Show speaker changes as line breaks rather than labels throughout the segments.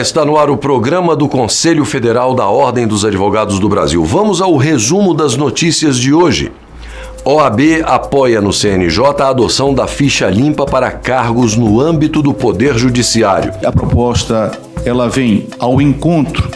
está no ar o programa do Conselho Federal da Ordem dos Advogados do Brasil. Vamos ao resumo das notícias de hoje. OAB apoia no CNJ a adoção da ficha limpa para cargos no âmbito do Poder Judiciário.
A proposta, ela vem ao encontro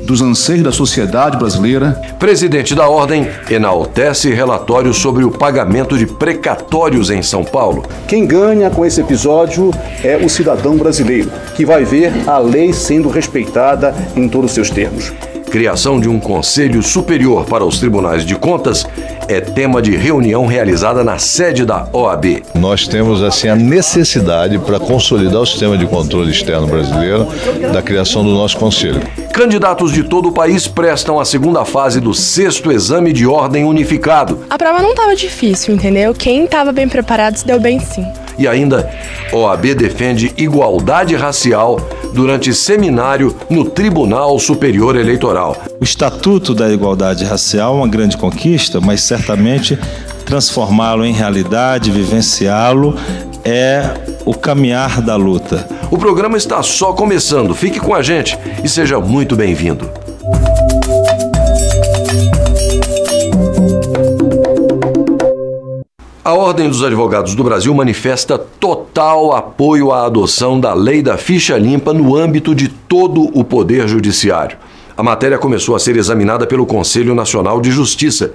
dos anseios da sociedade brasileira.
Presidente da Ordem enaltece relatório sobre o pagamento de precatórios em São Paulo.
Quem ganha com esse episódio é o cidadão brasileiro, que vai ver a lei sendo respeitada em todos os seus termos.
Criação de um Conselho Superior para os Tribunais de Contas é tema de reunião realizada na sede da OAB.
Nós temos assim a necessidade para consolidar o sistema de controle externo brasileiro da criação do nosso Conselho.
Candidatos de todo o país prestam a segunda fase do 6º Exame de Ordem Unificado.
A prova não estava difícil, entendeu? Quem estava bem preparado se deu bem sim.
E ainda, OAB defende igualdade racial durante seminário no Tribunal Superior Eleitoral.
O Estatuto da Igualdade Racial é uma grande conquista, mas certamente transformá-lo em realidade, vivenciá-lo, é o caminhar da luta.
O programa está só começando. Fique com a gente e seja muito bem-vindo. A Ordem dos Advogados do Brasil manifesta total apoio à adoção da Lei da Ficha Limpa no âmbito de todo o Poder Judiciário. A matéria começou a ser examinada pelo Conselho Nacional de Justiça.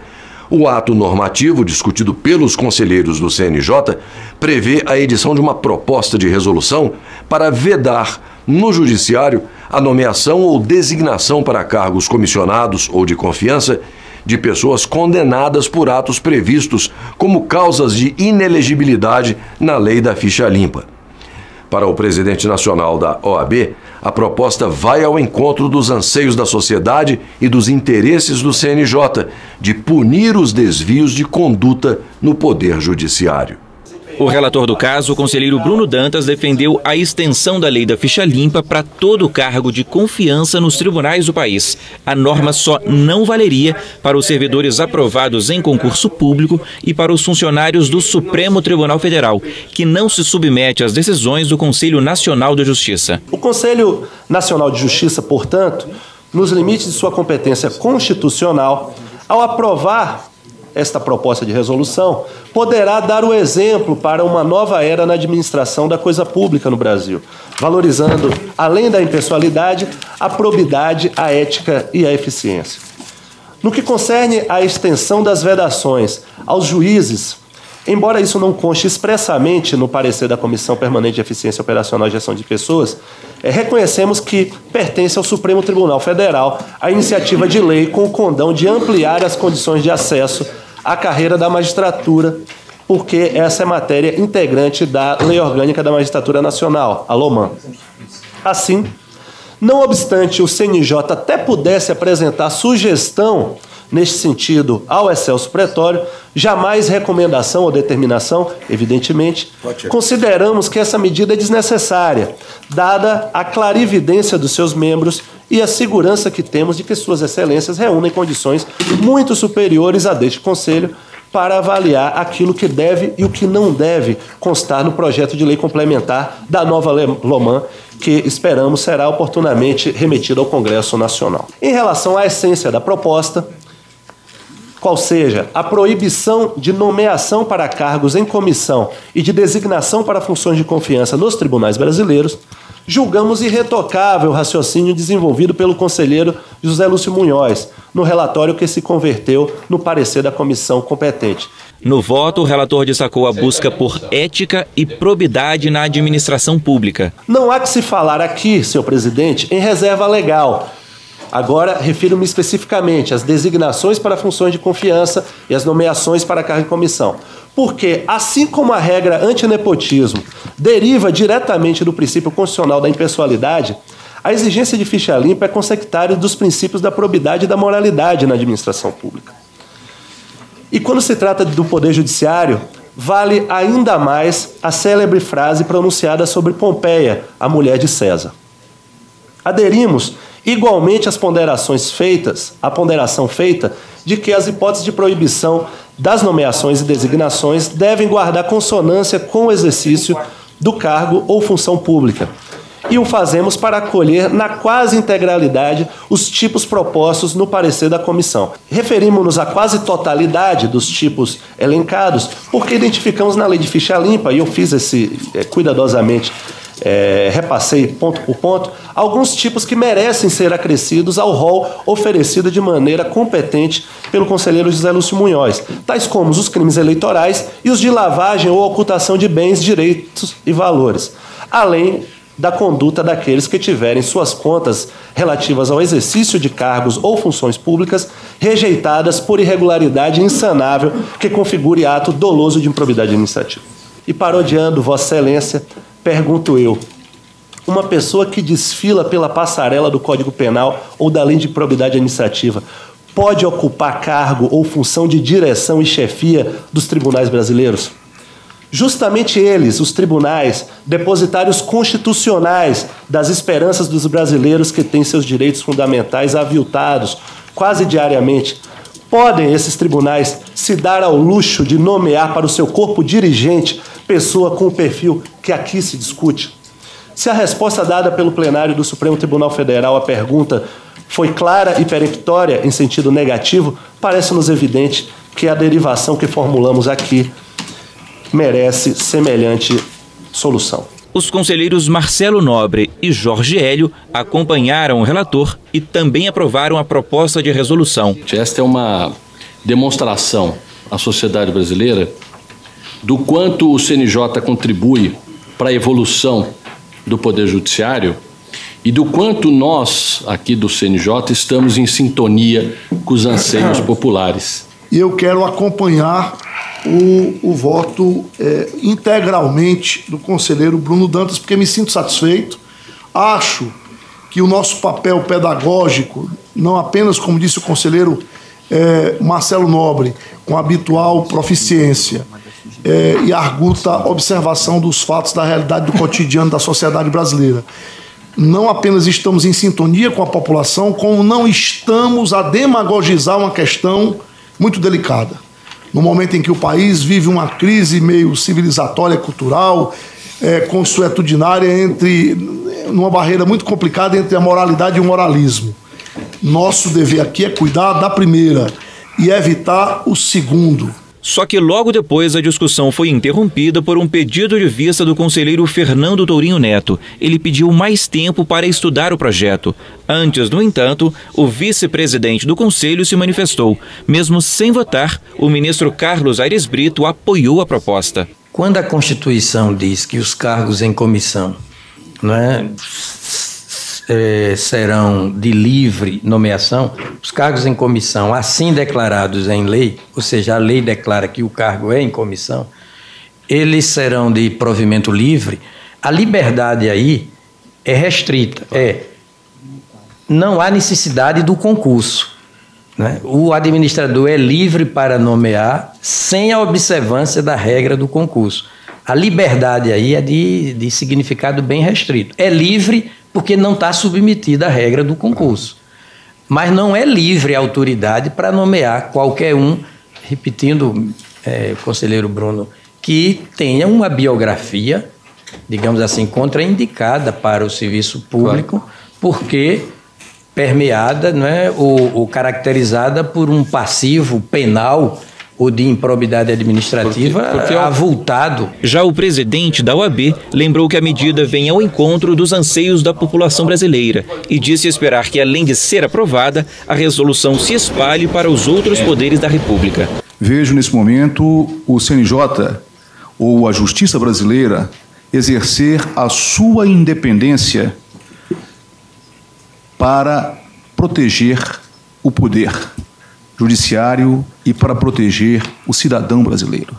O ato normativo, discutido pelos conselheiros do CNJ, prevê a edição de uma proposta de resolução para vedar no Judiciário a nomeação ou designação para cargos comissionados ou de confiança de pessoas condenadas por atos previstos como causas de inelegibilidade na Lei da Ficha Limpa. Para o presidente nacional da OAB, a proposta vai ao encontro dos anseios da sociedade e dos interesses do CNJ de punir os desvios de conduta no Poder Judiciário.
O relator do caso, o conselheiro Bruno Dantas, defendeu a extensão da Lei da Ficha Limpa para todo cargo de confiança nos tribunais do país. A norma só não valeria para os servidores aprovados em concurso público e para os funcionários do Supremo Tribunal Federal, que não se submete às decisões do Conselho Nacional de Justiça.
O Conselho Nacional de Justiça, portanto, nos limites de sua competência constitucional, ao aprovar esta proposta de resolução, poderá dar o exemplo para uma nova era na administração da coisa pública no Brasil, valorizando, além da impessoalidade, a probidade, a ética e a eficiência. No que concerne à extensão das vedações aos juízes, embora isso não conste expressamente no parecer da Comissão Permanente de Eficiência Operacional e Gestão de Pessoas, reconhecemos que pertence ao Supremo Tribunal Federal a iniciativa de lei com o condão de ampliar as condições de acesso à carreira da magistratura, porque essa é matéria integrante da Lei Orgânica da Magistratura Nacional, a LOMAN. Assim, não obstante o CNJ até pudesse apresentar sugestão neste sentido ao excelso pretório, jamais recomendação ou determinação, evidentemente, consideramos que essa medida é desnecessária, dada a clarividência dos seus membros e a segurança que temos de que suas excelências reúnem condições muito superiores a deste Conselho para avaliar aquilo que deve e o que não deve constar no projeto de lei complementar da nova LOMAN, que esperamos será oportunamente remetido ao Congresso Nacional. Em relação à essência da proposta, qual seja a proibição de nomeação para cargos em comissão e de designação para funções de confiança nos tribunais brasileiros, julgamos irretocável o raciocínio desenvolvido pelo conselheiro José Lúcio Munhoz, no relatório que se converteu no parecer da comissão competente.
No voto, o relator destacou a busca por ética e probidade na administração pública.
Não há que se falar aqui, senhor presidente, em reserva legal. Agora, refiro-me especificamente às designações para funções de confiança e às nomeações para cargo em comissão. Porque, assim como a regra antinepotismo deriva diretamente do princípio constitucional da impessoalidade, a exigência de ficha limpa é consectária dos princípios da probidade e da moralidade na administração pública. E quando se trata do Poder Judiciário, vale ainda mais a célebre frase pronunciada sobre Pompeia, a mulher de César. Aderimos igualmente à ponderação feita de que as hipóteses de proibição das nomeações e designações devem guardar consonância com o exercício do cargo ou função pública e o fazemos para acolher na quase integralidade os tipos propostos no parecer da comissão. Referimos-nos à quase totalidade dos tipos elencados, porque identificamos na lei de ficha limpa, e eu fiz cuidadosamente, repassei ponto por ponto, alguns tipos que merecem ser acrescidos ao rol oferecido de maneira competente pelo conselheiro José Lúcio Munhoz, tais como os crimes eleitorais e os de lavagem ou ocultação de bens, direitos e valores, além da conduta daqueles que tiverem suas contas relativas ao exercício de cargos ou funções públicas rejeitadas por irregularidade insanável que configure ato doloso de improbidade administrativa. E parodiando Vossa Excelência, pergunto eu, uma pessoa que desfila pela passarela do Código Penal ou da Lei de Improbidade Administrativa pode ocupar cargo ou função de direção e chefia dos tribunais brasileiros? Justamente eles, os tribunais, depositários constitucionais das esperanças dos brasileiros que têm seus direitos fundamentais aviltados quase diariamente, podem esses tribunais se dar ao luxo de nomear para o seu corpo dirigente pessoa com o perfil que aqui se discute? Se a resposta dada pelo plenário do Supremo Tribunal Federal à pergunta foi clara e peremptória em sentido negativo, parece-nos evidente que a derivação que formulamos aqui merece semelhante solução.
Os conselheiros Marcelo Nobre e Jorge Hélio acompanharam o relator e também aprovaram a proposta de resolução.
Esta é uma demonstração à sociedade brasileira do quanto o CNJ contribui para a evolução do Poder Judiciário e do quanto nós, aqui do CNJ, estamos em sintonia com os anseios populares.
E eu quero acompanhar o voto integralmente do conselheiro Bruno Dantas, porque me sinto satisfeito. Acho que o nosso papel pedagógico, não apenas, como disse o conselheiro Marcelo Nobre, com a habitual proficiência e arguta observação dos fatos da realidade do cotidiano da sociedade brasileira, não apenas estamos em sintonia com a população, como não estamos a demagogizar uma questão muito delicada. No momento em que o país vive uma crise meio civilizatória, cultural, consuetudinária, numa barreira muito complicada entre a moralidade e o moralismo. Nosso dever aqui é cuidar da primeira e evitar o segundo.
Só que logo depois a discussão foi interrompida por um pedido de vista do conselheiro Fernando Tourinho Neto. Ele pediu mais tempo para estudar o projeto. Antes, no entanto, o vice-presidente do conselho se manifestou. Mesmo sem votar, o ministro Carlos Aires Brito apoiou a proposta.
Quando a Constituição diz que os cargos em comissão serão de livre nomeação, os cargos em comissão assim declarados em lei, ou seja, a lei declara que o cargo é em comissão, eles serão de provimento livre. A liberdade aí é restrita, não há necessidade do concurso, né? O administrador é livre para nomear sem a observância da regra do concurso. A liberdade aí é de significado bem restrito. É livre porque não está submetida à regra do concurso. Mas não é livre a autoridade para nomear qualquer um, repetindo, conselheiro Bruno, que tenha uma biografia, digamos assim, contraindicada para o serviço público, porque permeada, ou caracterizada por um passivo penal ou de improbidade administrativa avultado.
Já o presidente da OAB lembrou que a medida vem ao encontro dos anseios da população brasileira e disse esperar que, além de ser aprovada, a resolução se espalhe para os outros poderes da República.
Vejo nesse momento o CNJ ou a Justiça brasileira exercer a sua independência para proteger o poder judiciário e para proteger o cidadão brasileiro.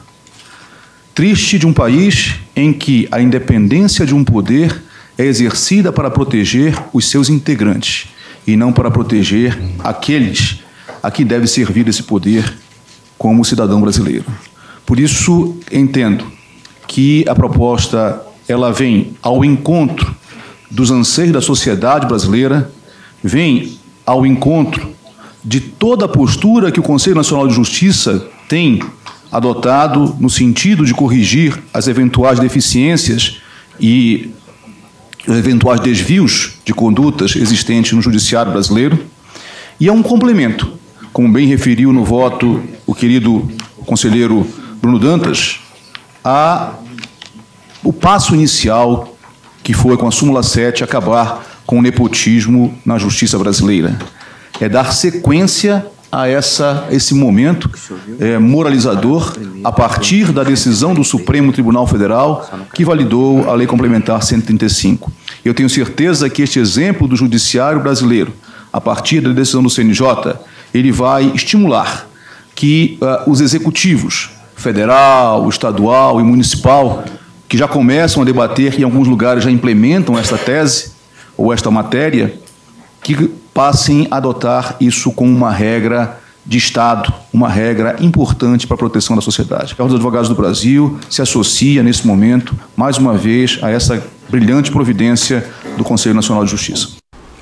Triste de um país em que a independência de um poder é exercida para proteger os seus integrantes e não para proteger aqueles a que deve servir esse poder como cidadão brasileiro. Por isso, entendo que a proposta ela vem ao encontro dos anseios da sociedade brasileira, vem ao encontro de toda a postura que o Conselho Nacional de Justiça tem adotado no sentido de corrigir as eventuais deficiências e os eventuais desvios de condutas existentes no judiciário brasileiro, e é um complemento, como bem referiu no voto o querido conselheiro Bruno Dantas, o passo inicial que foi com a súmula 7 acabar com o nepotismo na justiça brasileira. É dar sequência a esse momento moralizador a partir da decisão do Supremo Tribunal Federal que validou a Lei Complementar 135. Eu tenho certeza que este exemplo do judiciário brasileiro, a partir da decisão do CNJ, ele vai estimular que os executivos federal, estadual e municipal, que já começam a debater e em alguns lugares já implementam esta tese ou esta matéria, que passem a adotar isso como uma regra de Estado, uma regra importante para a proteção da sociedade. A Ordem dos Advogados do Brasil se associa, nesse momento, mais uma vez, a essa brilhante providência do Conselho Nacional de Justiça.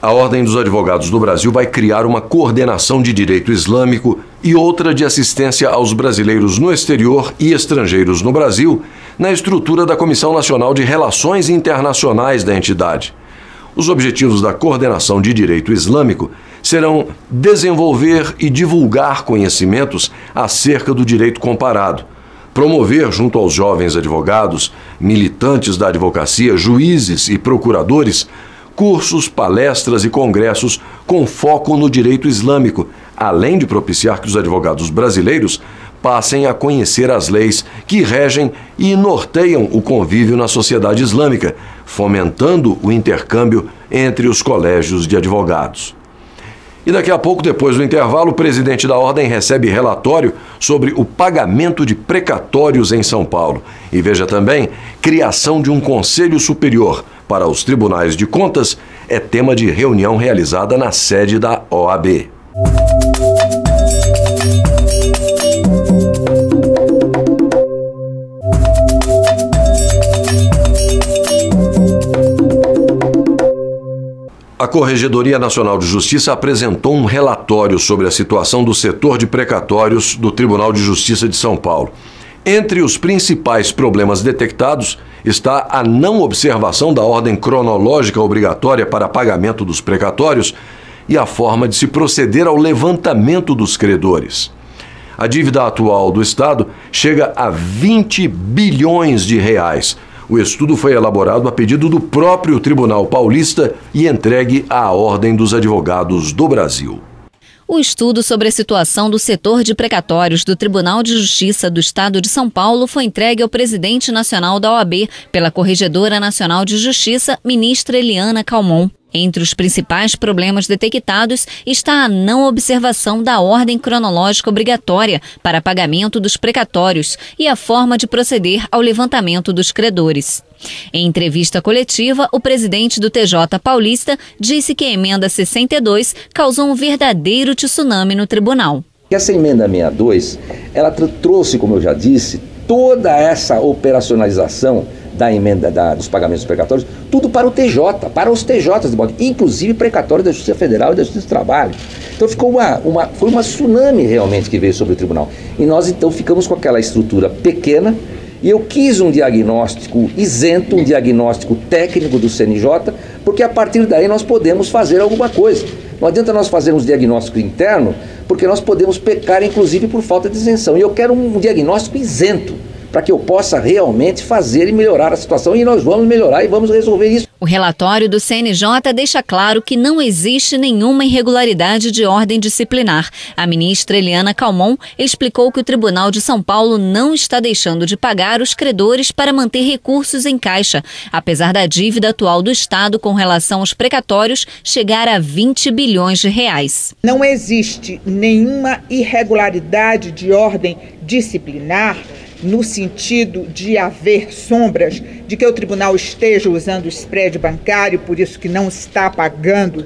A Ordem dos Advogados do Brasil vai criar uma coordenação de direito islâmico e outra de assistência aos brasileiros no exterior e estrangeiros no Brasil, na estrutura da Comissão Nacional de Relações Internacionais da entidade. Os objetivos da coordenação de direito islâmico serão desenvolver e divulgar conhecimentos acerca do direito comparado, promover junto aos jovens advogados, militantes da advocacia, juízes e procuradores, cursos, palestras e congressos com foco no direito islâmico, além de propiciar que os advogados brasileiros passem a conhecer as leis que regem e norteiam o convívio na sociedade islâmica, fomentando o intercâmbio entre os colégios de advogados. E daqui a pouco, depois do intervalo, o presidente da Ordem recebe relatório sobre o pagamento de precatórios em São Paulo. E veja também, criação de um Conselho Superior para os Tribunais de Contas é tema de reunião realizada na sede da OAB. A Corregedoria Nacional de Justiça apresentou um relatório sobre a situação do setor de precatórios do Tribunal de Justiça de São Paulo. Entre os principais problemas detectados está a não observação da ordem cronológica obrigatória para pagamento dos precatórios e a forma de se proceder ao levantamento dos credores. A dívida atual do Estado chega a 20 bilhões de reais. O estudo foi elaborado a pedido do próprio Tribunal Paulista e entregue à Ordem dos Advogados do Brasil.
O estudo sobre a situação do setor de precatórios do Tribunal de Justiça do Estado de São Paulo foi entregue ao presidente nacional da OAB pela Corregedora Nacional de Justiça, ministra Eliana Calmon. Entre os principais problemas detectados está a não observação da ordem cronológica obrigatória para pagamento dos precatórios e a forma de proceder ao levantamento dos credores. Em entrevista coletiva, o presidente do TJ Paulista disse que a emenda 62 causou um verdadeiro tsunami no tribunal.
Essa emenda 62, ela trouxe, como eu já disse, toda essa operacionalização da emenda dos pagamentos precatórios, tudo para o TJ, para os TJs, inclusive precatório da Justiça Federal e da Justiça do Trabalho. Então foi uma tsunami realmente que veio sobre o tribunal. E nós então ficamos com aquela estrutura pequena, e eu quis um diagnóstico isento, um diagnóstico técnico do CNJ, porque a partir daí nós podemos fazer alguma coisa. Não adianta nós fazermos diagnóstico interno, porque nós podemos pecar inclusive por falta de isenção. E eu quero um diagnóstico isento, para que eu possa realmente fazer e melhorar a situação, e nós vamos melhorar e vamos resolver isso.
O relatório do CNJ deixa claro que não existe nenhuma irregularidade de ordem disciplinar. A ministra Eliana Calmon explicou que o Tribunal de São Paulo não está deixando de pagar os credores para manter recursos em caixa, apesar da dívida atual do Estado com relação aos precatórios chegar a 20 bilhões de reais.
Não existe nenhuma irregularidade de ordem disciplinar no sentido de haver sombras de que o tribunal esteja usando o spread bancário, por isso que não está pagando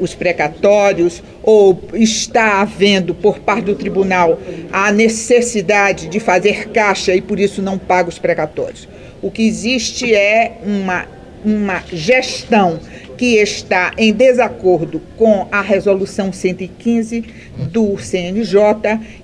os precatórios, ou está havendo por parte do tribunal a necessidade de fazer caixa e por isso não paga os precatórios. O que existe é uma gestão que está em desacordo com a resolução 115 do CNJ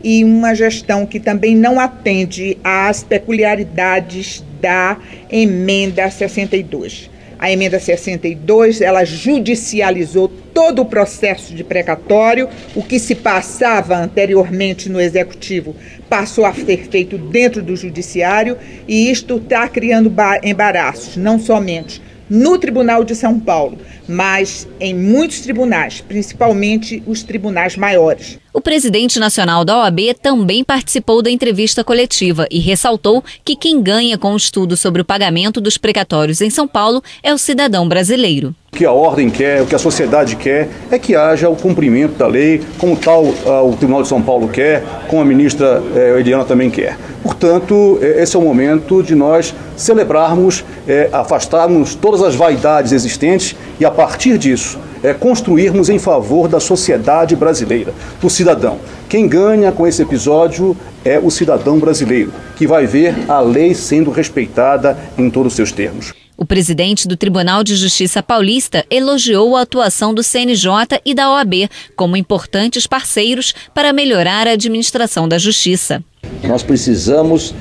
e uma gestão que também não atende às peculiaridades da emenda 62. A emenda 62, ela judicializou todo o processo de precatório. O que se passava anteriormente no Executivo passou a ser feito dentro do Judiciário, e isto está criando embaraços, não somente no Tribunal de São Paulo, mas em muitos tribunais, principalmente os tribunais maiores.
O presidente nacional da OAB também participou da entrevista coletiva e ressaltou que quem ganha com o estudo sobre o pagamento dos precatórios em São Paulo é o cidadão brasileiro.
O que a ordem quer, o que a sociedade quer, é que haja o cumprimento da lei, como tal o Tribunal de São Paulo quer, como a ministra Eliana também quer. Portanto, esse é o momento de nós celebrarmos, afastarmos todas as vaidades existentes e, a partir disso, construirmos em favor da sociedade brasileira, do cidadão. Quem ganha com esse episódio é o cidadão brasileiro, que vai ver a lei sendo respeitada em todos os seus termos.
O presidente do Tribunal de Justiça Paulista elogiou a atuação do CNJ e da OAB como importantes parceiros para melhorar a administração da justiça.
Nós precisamos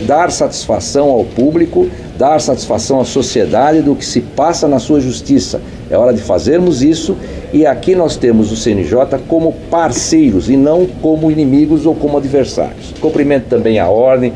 dar satisfação ao público, dar satisfação à sociedade do que se passa na sua justiça. É hora de fazermos isso, e aqui nós temos o CNJ como parceiros e não como inimigos ou como adversários. Cumprimento também a ordem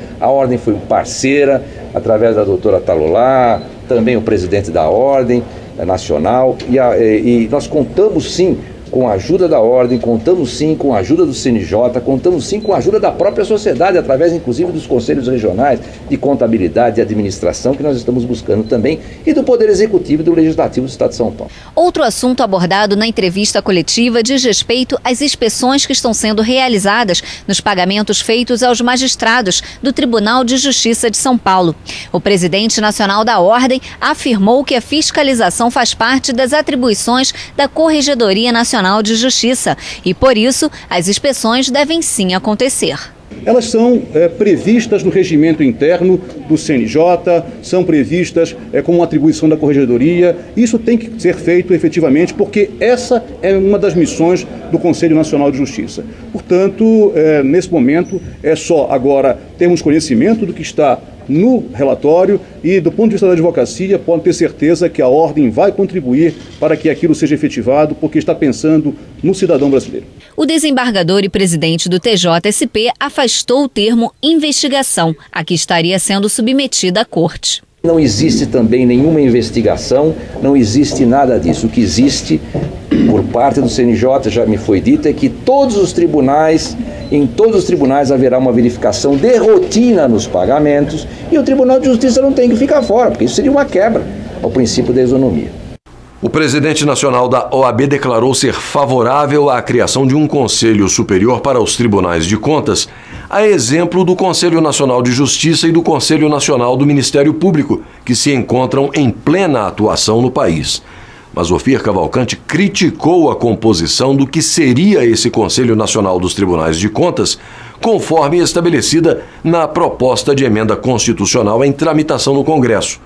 foi parceira, através da doutora Talolá, também o presidente da Ordem Nacional, e nós contamos sim com a ajuda da Ordem, contamos sim com a ajuda do CNJ, contamos sim com a ajuda da própria sociedade, através inclusive dos conselhos regionais de contabilidade e administração, que nós estamos buscando também, e do Poder Executivo e do Legislativo do Estado de São Paulo.
Outro assunto abordado na entrevista coletiva diz respeito às inspeções que estão sendo realizadas nos pagamentos feitos aos magistrados do Tribunal de Justiça de São Paulo. O presidente nacional da Ordem afirmou que a fiscalização faz parte das atribuições da Corregedoria Nacional de Justiça e, por isso, as inspeções devem sim acontecer.
Elas são previstas no regimento interno do CNJ, são previstas como uma atribuição da Corregedoria. Isso tem que ser feito efetivamente, porque essa é uma das missões do Conselho Nacional de Justiça. Portanto, nesse momento, é só agora termos conhecimento do que está no relatório, e do ponto de vista da advocacia, pode ter certeza que a Ordem vai contribuir para que aquilo seja efetivado, porque está pensando no cidadão brasileiro.
O desembargador e presidente do TJSP afastou o termo investigação, a que estaria sendo submetida à corte.
Não existe também nenhuma investigação, não existe nada disso. O que existe, por parte do CNJ, já me foi dito, é que em todos os tribunais haverá uma verificação de rotina nos pagamentos, e o Tribunal de Justiça não tem que ficar fora, porque isso seria uma quebra ao princípio da isonomia.
O presidente nacional da OAB declarou ser favorável à criação de um Conselho Superior para os Tribunais de Contas, a exemplo do Conselho Nacional de Justiça e do Conselho Nacional do Ministério Público, que se encontram em plena atuação no país. Mas Ofir Cavalcante criticou a composição do que seria esse Conselho Nacional dos Tribunais de Contas, conforme estabelecida na proposta de emenda constitucional em tramitação no Congresso.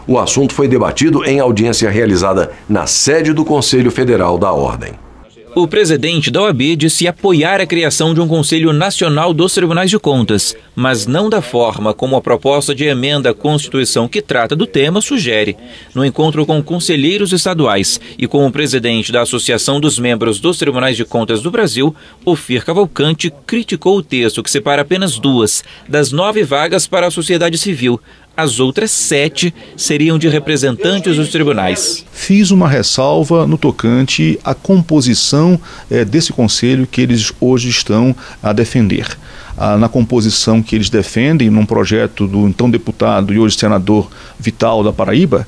O assunto foi debatido em audiência realizada na sede do Conselho Federal da Ordem.
O presidente da OAB disse apoiar a criação de um Conselho Nacional dos Tribunais de Contas, mas não da forma como a proposta de emenda à Constituição que trata do tema sugere. No encontro com conselheiros estaduais e com o presidente da Associação dos Membros dos Tribunais de Contas do Brasil, Ofir Cavalcante criticou o texto que separa apenas 2 das 9 vagas para a sociedade civil. As outras 7 seriam de representantes dos tribunais.
Fiz uma ressalva no tocante à composição desse conselho que eles hoje estão a defender. Na composição que eles defendem, num projeto do então deputado e hoje senador Vital da Paraíba,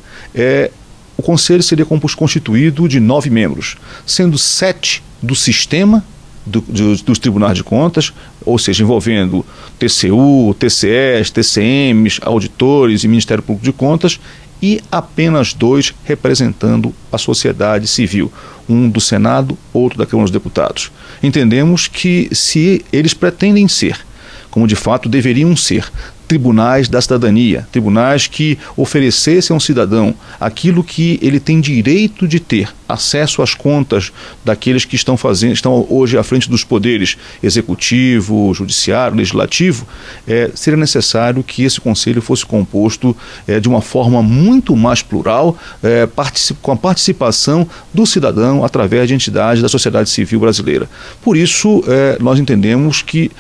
o conselho seria constituído de 9 membros, sendo 7 do sistema dos tribunais de contas, ou seja, envolvendo TCU, TCEs, TCMs, auditores e Ministério Público de Contas, e apenas 2 representando a sociedade civil, um do Senado, outro da Câmara dos Deputados. Entendemos que, se eles pretendem ser, como de fato deveriam ser, tribunais da cidadania, tribunais que oferecessem ao cidadão aquilo que ele tem direito de ter, acesso às contas daqueles que estão hoje à frente dos poderes executivo, judiciário, legislativo, seria necessário que esse conselho fosse composto de uma forma muito mais plural, com a participação do cidadão através de entidades da sociedade civil brasileira. Por isso, nós entendemos que,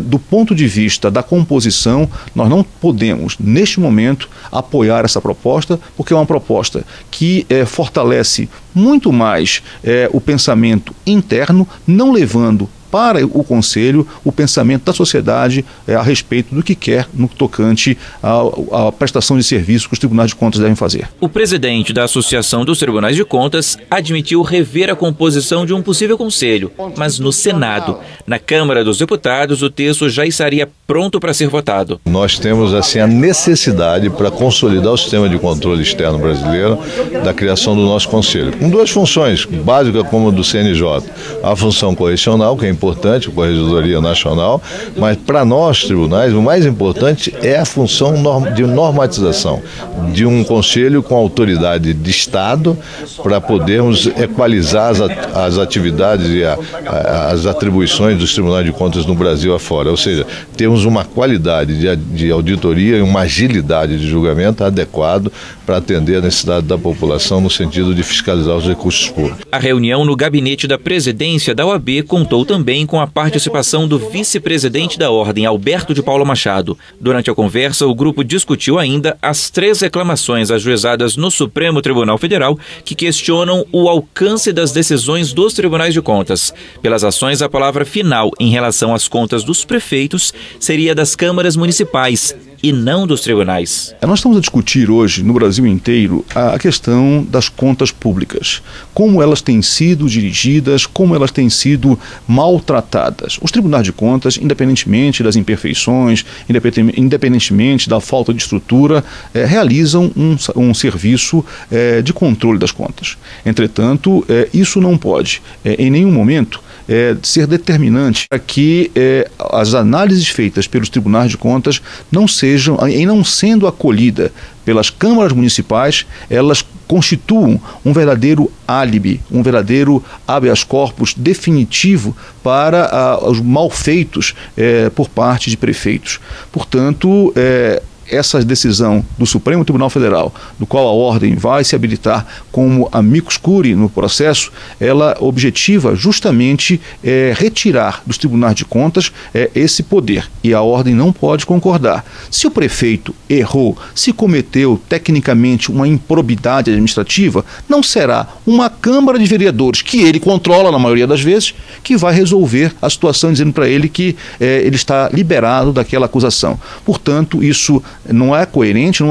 do ponto de vista da composição, nós não podemos, neste momento, apoiar essa proposta, porque é uma proposta que fortalece muito mais o pensamento interno, não levando para o Conselho o pensamento da sociedade a respeito do que quer no tocante à prestação de serviços que os tribunais de contas devem fazer.
O presidente da Associação dos Tribunais de Contas admitiu rever a composição de um possível conselho, mas no Senado. Na Câmara dos Deputados, o texto já estaria pronto para ser votado.
Nós temos assim a necessidade para consolidar o sistema de controle externo brasileiro da criação do nosso Conselho, com duas funções básicas como a do CNJ, a função correcional, que é importante, a Corregedoria Nacional, mas para nós, tribunais, o mais importante é a função de normatização de um conselho com autoridade de Estado para podermos equalizar as atividades e as atribuições dos tribunais de contas no Brasil afora, ou seja, temos uma qualidade de auditoria e uma agilidade de julgamento adequado para atender a necessidade da população no sentido de fiscalizar os recursos públicos.
A reunião no gabinete da presidência da OAB contou também com a participação do vice-presidente da Ordem, Alberto de Paula Machado. Durante a conversa, o grupo discutiu ainda as 3 reclamações ajuizadas no Supremo Tribunal Federal que questionam o alcance das decisões dos tribunais de contas. Pelas ações, a palavra final em relação às contas dos prefeitos seria das câmaras municipais e não dos tribunais.
Nós estamos a discutir hoje, no Brasil inteiro, a questão das contas públicas. Como elas têm sido dirigidas, como elas têm sido maltratadas. Os tribunais de contas, independentemente das imperfeições, independentemente da falta de estrutura, realizam um serviço de controle das contas. Entretanto, isso não pode, em nenhum momento, ser determinante para que as análises feitas pelos tribunais de contas não sendo acolhida pelas câmaras municipais, elas constituam um verdadeiro álibi, um verdadeiro habeas corpus definitivo para os malfeitos por parte de prefeitos. Portanto, essa decisão do Supremo Tribunal Federal, do qual a Ordem vai se habilitar como amicus curiae no processo, ela objetiva justamente retirar dos tribunais de contas esse poder. E a Ordem não pode concordar. Se o prefeito errou, se cometeu tecnicamente uma improbidade administrativa, não será uma Câmara de Vereadores, que ele controla na maioria das vezes, que vai resolver a situação dizendo para ele que ele está liberado daquela acusação. Portanto, isso não é coerente,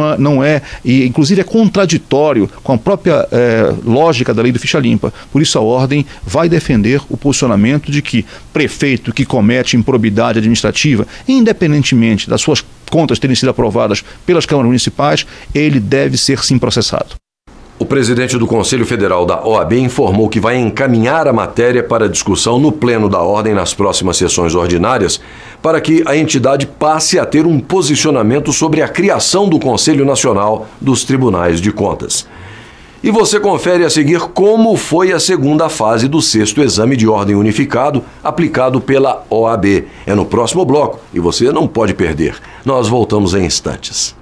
e inclusive é contraditório com a própria lógica da lei do ficha limpa. Por isso a Ordem vai defender o posicionamento de que prefeito que comete improbidade administrativa, independentemente das suas contas terem sido aprovadas pelas câmaras municipais, ele deve ser sim processado.
O presidente do Conselho Federal da OAB informou que vai encaminhar a matéria para discussão no Pleno da Ordem nas próximas sessões ordinárias, para que a entidade passe a ter um posicionamento sobre a criação do Conselho Nacional dos Tribunais de Contas. E você confere a seguir como foi a segunda fase do 6º Exame de Ordem Unificado aplicado pela OAB. É no próximo bloco e você não pode perder. Nós voltamos em instantes.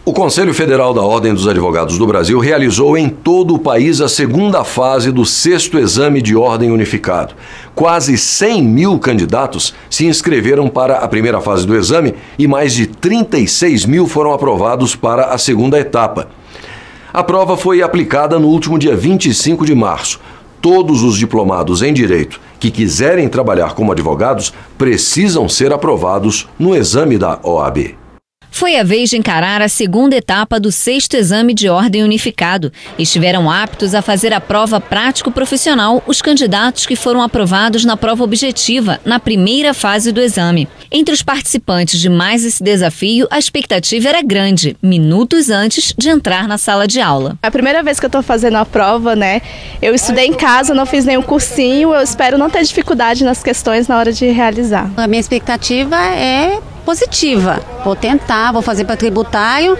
O Conselho Federal da Ordem dos Advogados do Brasil realizou em todo o país a segunda fase do 6º Exame de Ordem Unificado. Quase 100 mil candidatos se inscreveram para a primeira fase do exame e mais de 36 mil foram aprovados para a segunda etapa. A prova foi aplicada no último dia 25 de março. Todos os diplomados em Direito que quiserem trabalhar como advogados precisam ser aprovados no exame da OAB.
Foi a vez de encarar a segunda etapa do 6º Exame de Ordem Unificado. Estiveram aptos a fazer a prova prático-profissional os candidatos que foram aprovados na prova objetiva, na primeira fase do exame. Entre os participantes de mais esse desafio, a expectativa era grande, minutos antes de entrar na sala de aula.
É a primeira vez que eu estou fazendo a prova, né? Eu estudei em casa, não fiz nenhum cursinho, eu espero não ter dificuldade nas questões na hora de realizar.
A minha expectativa é positiva. Vou tentar, vou fazer para tributário,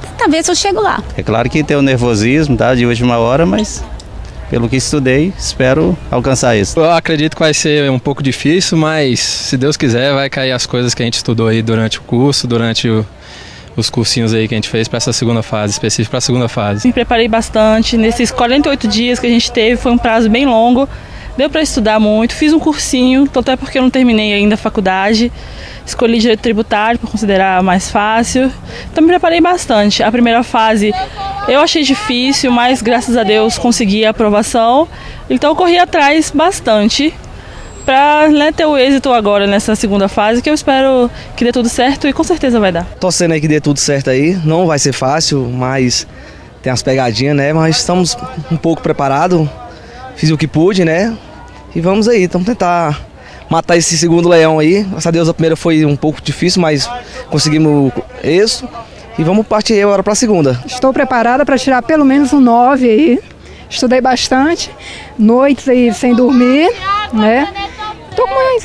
tentar ver se eu chego lá.
É claro que tem o nervosismo, tá, de última hora, mas pelo que estudei, espero alcançar isso.
Eu acredito que vai ser um pouco difícil, mas se Deus quiser vai cair as coisas que a gente estudou aí durante o curso, durante os cursinhos aí que a gente fez para essa segunda fase, específico para a segunda fase.
Me preparei bastante, nesses 48 dias que a gente teve, foi um prazo bem longo, deu para estudar muito, fiz um cursinho, tanto é porque eu não terminei ainda a faculdade, escolhi direito tributário por considerar mais fácil, então me preparei bastante. A primeira fase eu achei difícil, mas graças a Deus consegui a aprovação, então eu corri atrás bastante para ter o êxito agora nessa segunda fase, que eu espero que dê tudo certo e com certeza vai dar.
Torcendo aí que dê tudo certo aí, não vai ser fácil, mas tem as pegadinhas, né? Mas estamos um pouco preparados, fiz o que pude, né? E vamos aí, vamos tentar matar esse segundo leão aí. Graças a Deus a primeira foi um pouco difícil, mas conseguimos êxito e vamos partir agora para a segunda.
Estou preparada para tirar pelo menos um 9 aí, estudei bastante, noites aí sem dormir, né? Estou com uma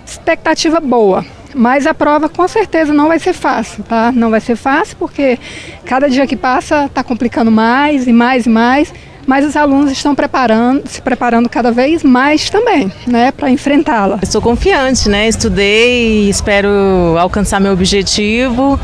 expectativa boa, mas a prova com certeza não vai ser fácil, tá? Não vai ser fácil porque cada dia que passa está complicando mais e mais e mais, mas os alunos estão se preparando cada vez mais também, né, para enfrentá-la.
Estou confiante, né? Estudei, espero alcançar meu objetivo.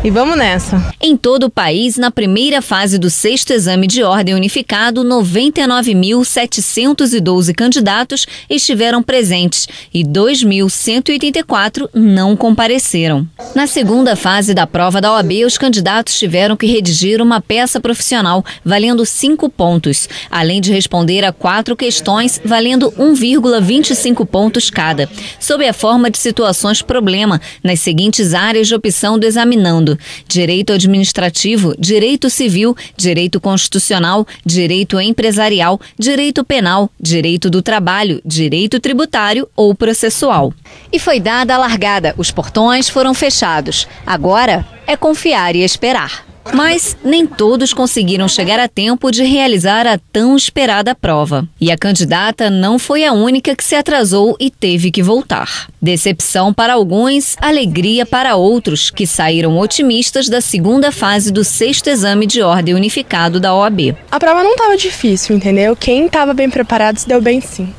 E vamos nessa.
Em todo o país, na primeira fase do 6º Exame de Ordem Unificado, 99.712 candidatos estiveram presentes e 2.184 não compareceram. Na segunda fase da prova da OAB, os candidatos tiveram que redigir uma peça profissional valendo 5 pontos, além de responder a 4 questões valendo 1,25 pontos cada, sob a forma de situações problema, nas seguintes áreas de opção do examinando: direito administrativo, direito civil, direito constitucional, direito empresarial, direito penal, direito do trabalho, direito tributário ou processual. E foi dada a largada, os portões foram fechados. Agora é confiar e esperar. Mas nem todos conseguiram chegar a tempo de realizar a tão esperada prova. E a candidata não foi a única que se atrasou e teve que voltar. Decepção para alguns, alegria para outros, que saíram otimistas da segunda fase do 6º Exame de Ordem Unificado da OAB.
A prova não estava difícil, entendeu? Quem estava bem preparado se deu bem sim.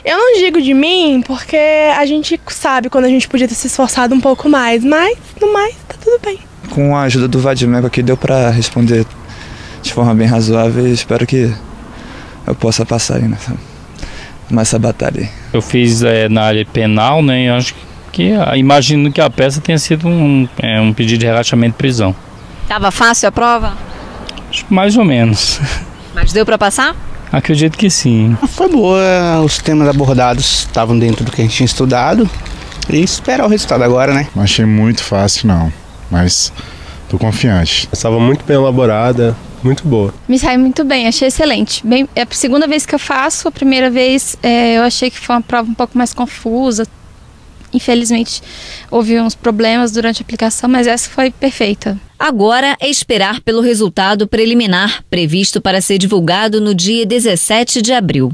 Eu não digo de mim porque a gente sabe quando a gente podia ter se esforçado um pouco mais, mas no mais tá tudo bem.
Com a ajuda do Vadimeco aqui deu para responder de forma bem razoável e espero que eu possa passar aí nessa batalha aí.
Eu fiz na área penal, né, e acho que imagino que a peça tenha sido um pedido de relaxamento de prisão.
Tava fácil a prova?
Acho que mais ou menos.
Mas deu para passar?
Acredito que sim.
Foi boa, os temas abordados estavam dentro do que a gente tinha estudado e esperar o resultado agora, né?
Não achei muito fácil não, mas tô confiante.
Estava muito bem elaborada, muito boa.
Me saí muito bem, achei excelente. É a segunda vez que eu faço, a primeira vez eu achei que foi uma prova um pouco mais confusa. Infelizmente houve uns problemas durante a aplicação, mas essa foi perfeita.
Agora é esperar pelo resultado preliminar, previsto para ser divulgado no dia 17 de abril.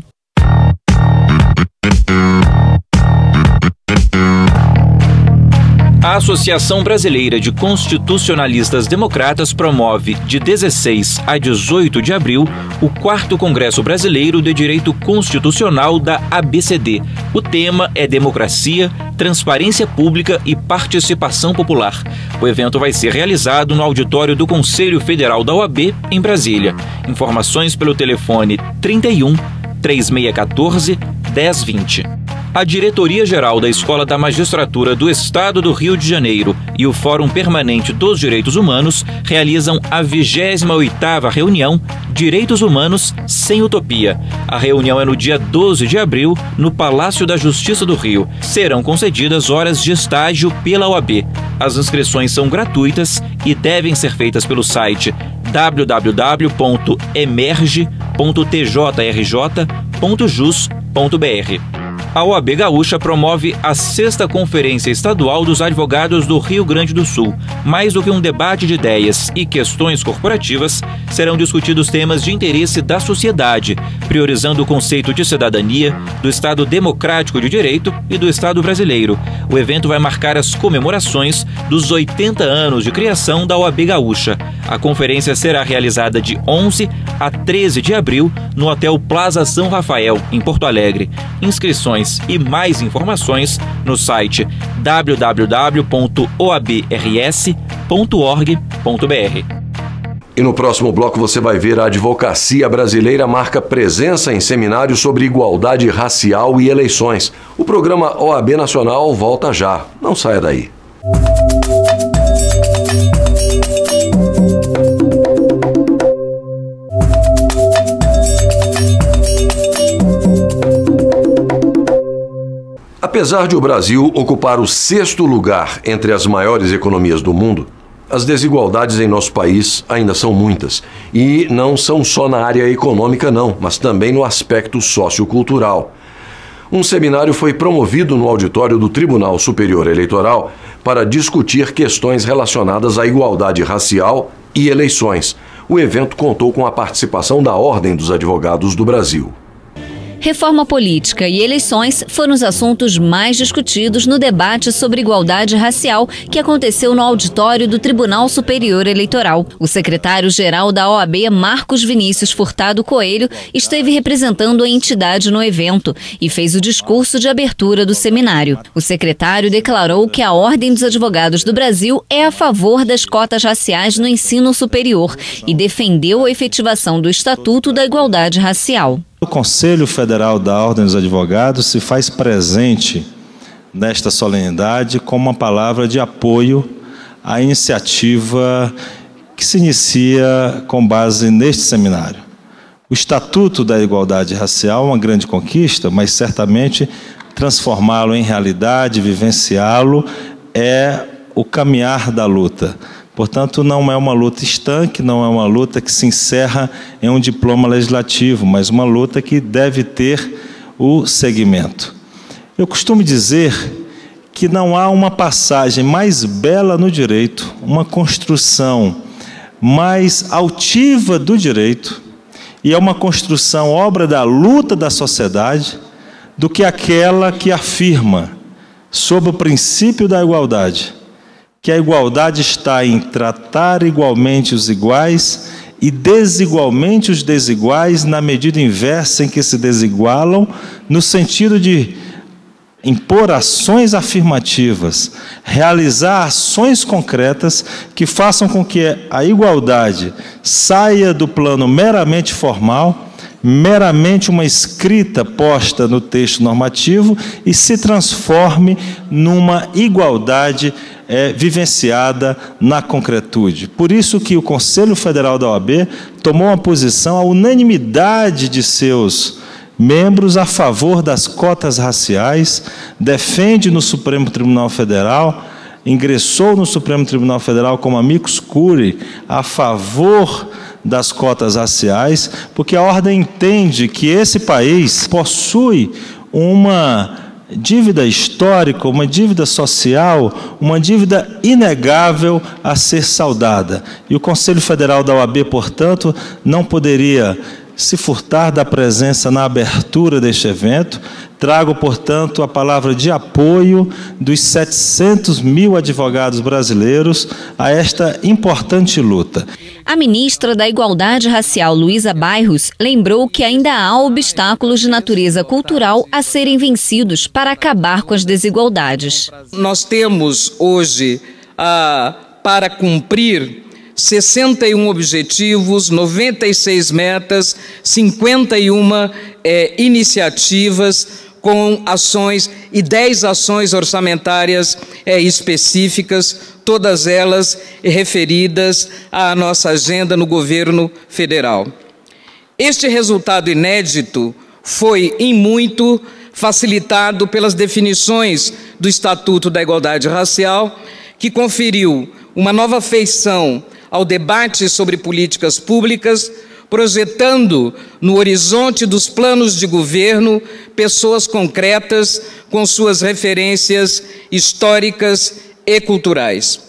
A Associação Brasileira de Constitucionalistas Democratas promove, de 16 a 18 de abril, o 4º Congresso Brasileiro de Direito Constitucional da ABCD. O tema é Democracia, Transparência Pública e Participação Popular. O evento vai ser realizado no auditório do Conselho Federal da OAB, em Brasília. Informações pelo telefone 31 3614 1020. A Diretoria-Geral da Escola da Magistratura do Estado do Rio de Janeiro e o Fórum Permanente dos Direitos Humanos realizam a 28ª reunião Direitos Humanos sem Utopia. A reunião é no dia 12 de abril, no Palácio da Justiça do Rio. Serão concedidas horas de estágio pela OAB. As inscrições são gratuitas e devem ser feitas pelo site www.emerge.tjrj.jus.br. A OAB Gaúcha promove a 6ª Conferência Estadual dos Advogados do Rio Grande do Sul. Mais do que um debate de ideias e questões corporativas, serão discutidos temas de interesse da sociedade, priorizando o conceito de cidadania, do Estado Democrático de Direito e do Estado brasileiro. O evento vai marcar as comemorações dos 80 anos de criação da OAB Gaúcha. A conferência será realizada de 11 a 13 de abril no Hotel Plaza São Rafael, em Porto Alegre. Inscrições e mais informações no site www.oabrs.org.br.
E no próximo bloco você vai ver a advocacia brasileira marca presença em seminários sobre igualdade racial e eleições. O programa OAB Nacional volta já. Não saia daí. Apesar de o Brasil ocupar o 6º lugar entre as maiores economias do mundo, as desigualdades em nosso país ainda são muitas. E não são só na área econômica, não, mas também no aspecto sociocultural. Um seminário foi promovido no auditório do Tribunal Superior Eleitoral para discutir questões relacionadas à igualdade racial e eleições. O evento contou com a participação da Ordem dos Advogados do Brasil.
Reforma política e eleições foram os assuntos mais discutidos no debate sobre igualdade racial que aconteceu no auditório do Tribunal Superior Eleitoral. O secretário-geral da OAB, Marcos Vinícius Furtado Coelho, esteve representando a entidade no evento e fez o discurso de abertura do seminário. O secretário declarou que a Ordem dos Advogados do Brasil é a favor das cotas raciais no ensino superior e defendeu a efetivação do Estatuto da Igualdade Racial.
O Conselho Federal da Ordem dos Advogados se faz presente nesta solenidade com uma palavra de apoio à iniciativa que se inicia com base neste seminário. O Estatuto da Igualdade Racial é uma grande conquista, mas certamente transformá-lo em realidade, vivenciá-lo, é o caminhar da luta. Portanto, não é uma luta estanque, não é uma luta que se encerra em um diploma legislativo, mas uma luta que deve ter o segmento. Eu costumo dizer que não há uma passagem mais bela no direito, uma construção mais altiva do direito, e é uma construção obra da luta da sociedade, do que aquela que afirma, sob o princípio da igualdade, que a igualdade está em tratar igualmente os iguais e desigualmente os desiguais na medida inversa em que se desigualam, no sentido de impor ações afirmativas, realizar ações concretas que façam com que a igualdade saia do plano meramente formal, meramente uma escrita posta no texto normativo e se transforme numa igualdade vivenciada na concretude. Por isso que o Conselho Federal da OAB tomou uma posição, a unanimidade de seus membros a favor das cotas raciais, defende no Supremo Tribunal Federal, ingressou no Supremo Tribunal Federal como amicus curiae a favor das cotas raciais, porque a ordem entende que esse país possui uma dívida histórica, uma dívida social, uma dívida inegável a ser saldada. E o Conselho Federal da OAB, portanto, não poderia se furtar da presença na abertura deste evento. Trago, portanto, a palavra de apoio dos 700 mil advogados brasileiros a esta importante luta.
A ministra da Igualdade Racial, Luísa Bairros, lembrou que ainda há obstáculos de natureza cultural a serem vencidos para acabar com as desigualdades.
Nós temos hoje, para cumprir, 61 objetivos, 96 metas, 51 iniciativas com ações e 10 ações orçamentárias específicas, todas elas referidas à nossa agenda no governo federal. Este resultado inédito foi, em muito, facilitado pelas definições do Estatuto da Igualdade Racial, que conferiu uma nova feição ao debate sobre políticas públicas, projetando no horizonte dos planos de governo pessoas concretas com suas referências históricas e culturais.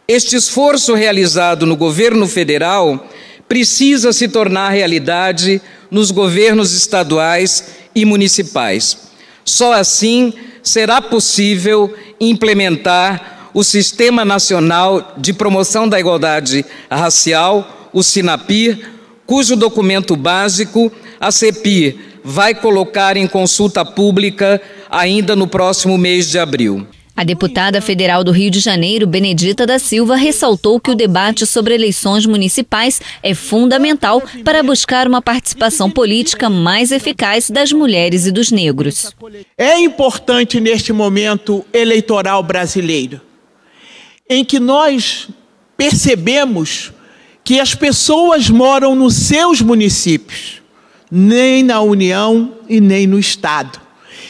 Este esforço realizado no governo federal precisa se tornar realidade nos governos estaduais e municipais. Só assim será possível implementar o Sistema Nacional de Promoção da Igualdade Racial, o SINAPIR, cujo documento básico a CEPIR vai colocar em consulta pública ainda no próximo mês de abril.
A deputada federal do Rio de Janeiro, Benedita da Silva, ressaltou que o debate sobre eleições municipais é fundamental para buscar uma participação política mais eficaz das mulheres e dos negros.
É importante neste momento eleitoral brasileiro, em que nós percebemos que as pessoas moram nos seus municípios, nem na União e nem no Estado.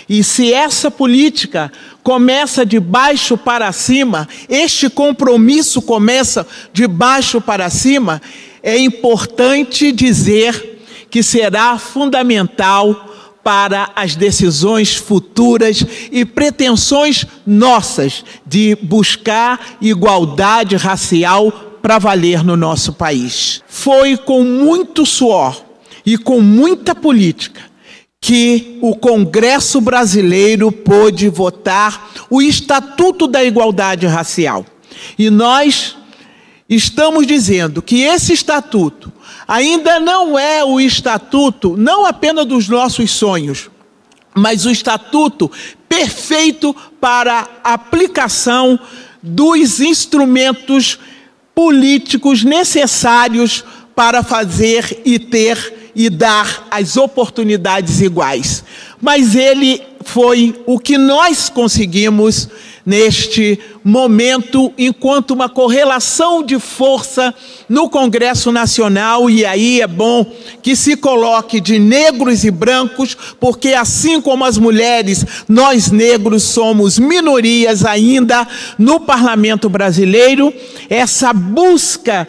E se essa política começa de baixo para cima, este compromisso começa de baixo para cima, é importante dizer que será fundamental para as decisões futuras e pretensões nossas de buscar igualdade racial para valer no nosso país. Foi com muito suor e com muita política que o Congresso brasileiro pôde votar o Estatuto da Igualdade Racial. E nós estamos dizendo que esse estatuto ainda não é o estatuto, não apenas dos nossos sonhos, mas o estatuto perfeito para a aplicação dos instrumentos políticos necessários para fazer e ter e dar as oportunidades iguais. Mas ele foi o que nós conseguimos neste momento, enquanto uma correlação de força no Congresso Nacional, e aí é bom que se coloque de negros e brancos, porque assim como as mulheres, nós negros somos minorias ainda no Parlamento brasileiro, essa busca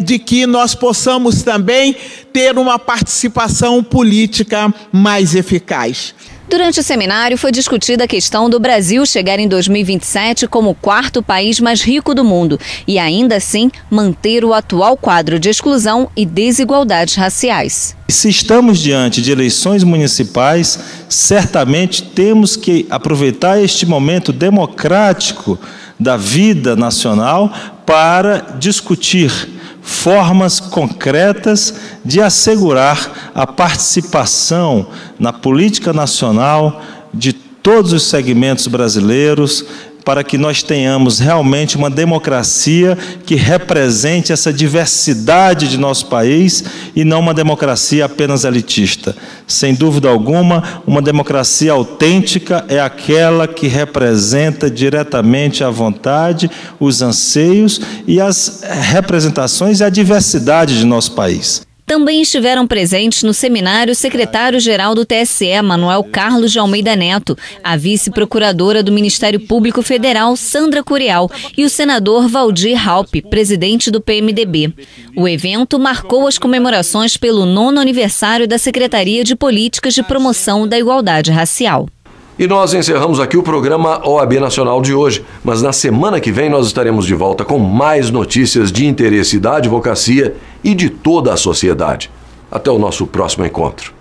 de que nós possamos também ter uma participação política mais eficaz.
Durante o seminário foi discutida a questão do Brasil chegar em 2027 como o quarto país mais rico do mundo e ainda assim manter o atual quadro de exclusão e desigualdades raciais.
Se estamos diante de eleições municipais, certamente temos que aproveitar este momento democrático da vida nacional para discutir formas concretas de assegurar a participação na política nacional de todos os segmentos brasileiros, para que nós tenhamos realmente uma democracia que represente essa diversidade de nosso país e não uma democracia apenas elitista. Sem dúvida alguma, uma democracia autêntica é aquela que representa diretamente a vontade, os anseios e as representações e a diversidade de nosso país.
Também estiveram presentes no seminário o secretário-geral do TSE, Manuel Carlos de Almeida Neto, a vice-procuradora do Ministério Público Federal, Sandra Curial, e o senador Valdir Raupp, presidente do PMDB. O evento marcou as comemorações pelo 9º aniversário da Secretaria de Políticas de Promoção da Igualdade Racial.
E nós encerramos aqui o programa OAB Nacional de hoje, mas na semana que vem nós estaremos de volta com mais notícias de interesse da advocacia e de toda a sociedade. Até o nosso próximo encontro.